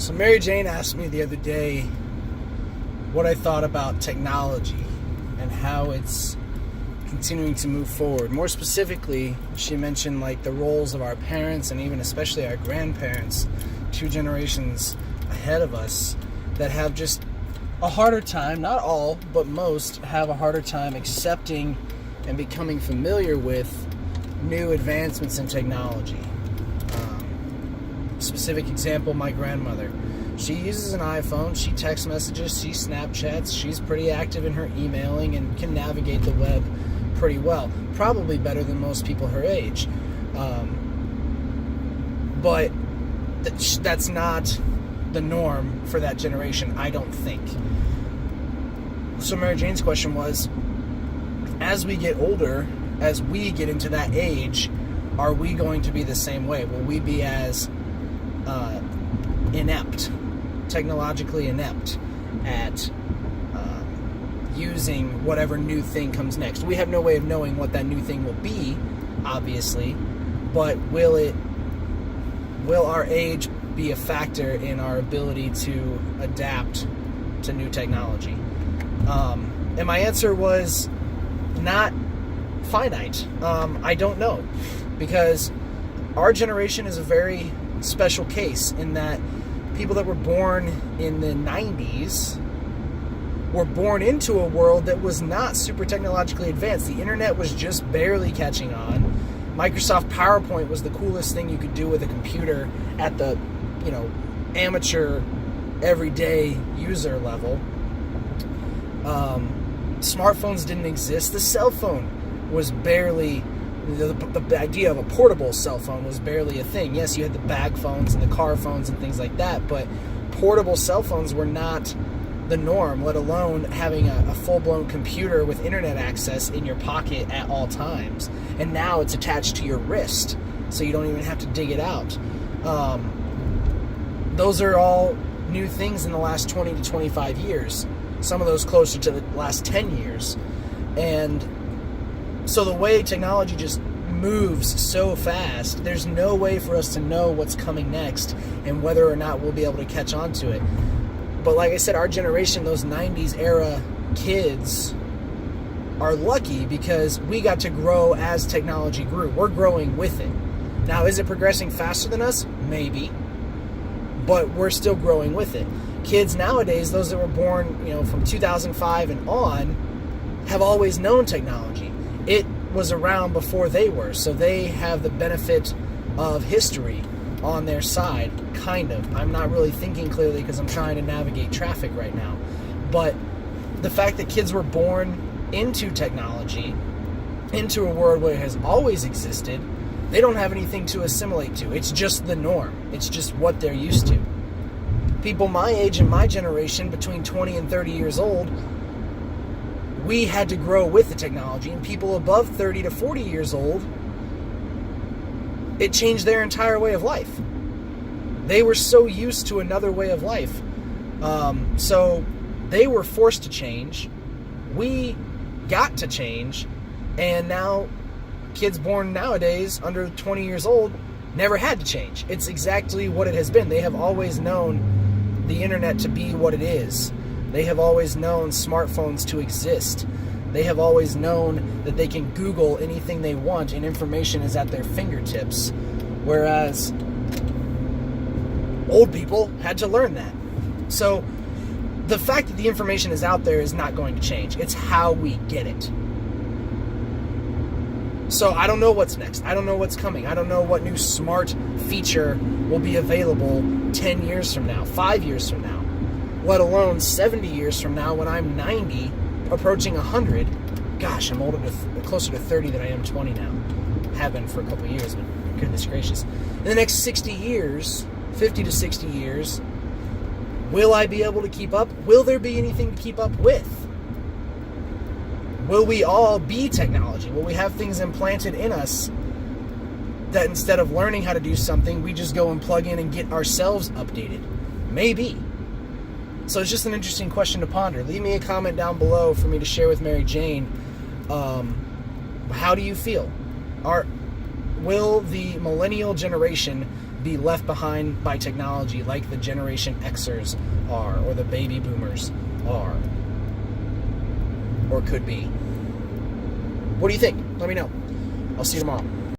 So Mary Jane asked me the other day what I thought about technology and how it's continuing to move forward. More specifically, she mentioned like the roles of our parents and even especially our grandparents, 2 generations ahead of us, that have just a harder time, not all, but most, have a harder time accepting and becoming familiar with new advancements in technology. Specific example, my grandmother. She uses an iPhone, she text messages, she Snapchats, she's pretty active in her emailing and can navigate the web pretty well. Probably better than most people her age. But that's not the norm for that generation, I don't think. So Mary Jane's question was, as we get older, as we get into that age, are we going to be the same way? Will we be as inept, technologically inept at using whatever new thing comes next? We have no way of knowing what that new thing will be, obviously, but will our age be a factor in our ability to adapt to new technology? And my answer was not finite. I don't know, because our generation is a very special case in that people that were born in the 90s were born into a world that was not super technologically advanced. The internet was just barely catching on. Microsoft PowerPoint was the coolest thing you could do with a computer at the, amateur, everyday user level. Smartphones didn't exist. The cell phone was barely, the idea of a portable cell phone was barely a thing. Yes, you had the bag phones and the car phones and things like that, but portable cell phones were not the norm, let alone having a full-blown computer with internet access in your pocket at all times. And now it's attached to your wrist, so you don't even have to dig it out. Those are all new things in the last 20 to 25 years. Some of those closer to the last 10 years. And so the way technology just moves so fast, there's no way for us to know what's coming next and whether or not we'll be able to catch on to it. But like I said, our generation, those 90s era kids, are lucky because we got to grow as technology grew. We're growing with it. Now, is it progressing faster than us? Maybe. But we're still growing with it. Kids nowadays, those that were born, from 2005 and on, have always known technology. It was around before they were, so they have the benefit of history on their side, kind of. I'm not really thinking clearly because I'm trying to navigate traffic right now. But the fact that kids were born into technology, into a world where it has always existed, they don't have anything to assimilate to. It's just the norm. It's just what they're used to. People my age and my generation, between 20 and 30 years old, we had to grow with the technology, and people above 30 to 40 years old, it changed their entire way of life. They were so used to another way of life. So they were forced to change. We got to change. And now kids born nowadays under 20 years old never had to change. It's exactly what it has been. They have always known the internet to be what it is. They have always known smartphones to exist. They have always known that they can Google anything they want and information is at their fingertips. Whereas old people had to learn that. So the fact that the information is out there is not going to change. It's how we get it. So I don't know what's next. I don't know what's coming. I don't know what new smart feature will be available 10 years from now, 5 years from now, let alone 70 years from now when I'm 90, approaching 100. Gosh, I'm closer to 30 than I am 20 now. Have been for a couple of years, but goodness gracious. In the next 60 years, 50 to 60 years, will I be able to keep up? Will there be anything to keep up with? Will we all be technology? Will we have things implanted in us that instead of learning how to do something, we just go and plug in and get ourselves updated? Maybe. So it's just an interesting question to ponder. Leave me a comment down below for me to share with Mary Jane. How do you feel? Will the millennial generation be left behind by technology like the Generation Xers are, or the baby boomers are, or could be. What do you think? Let me know. I'll see you tomorrow.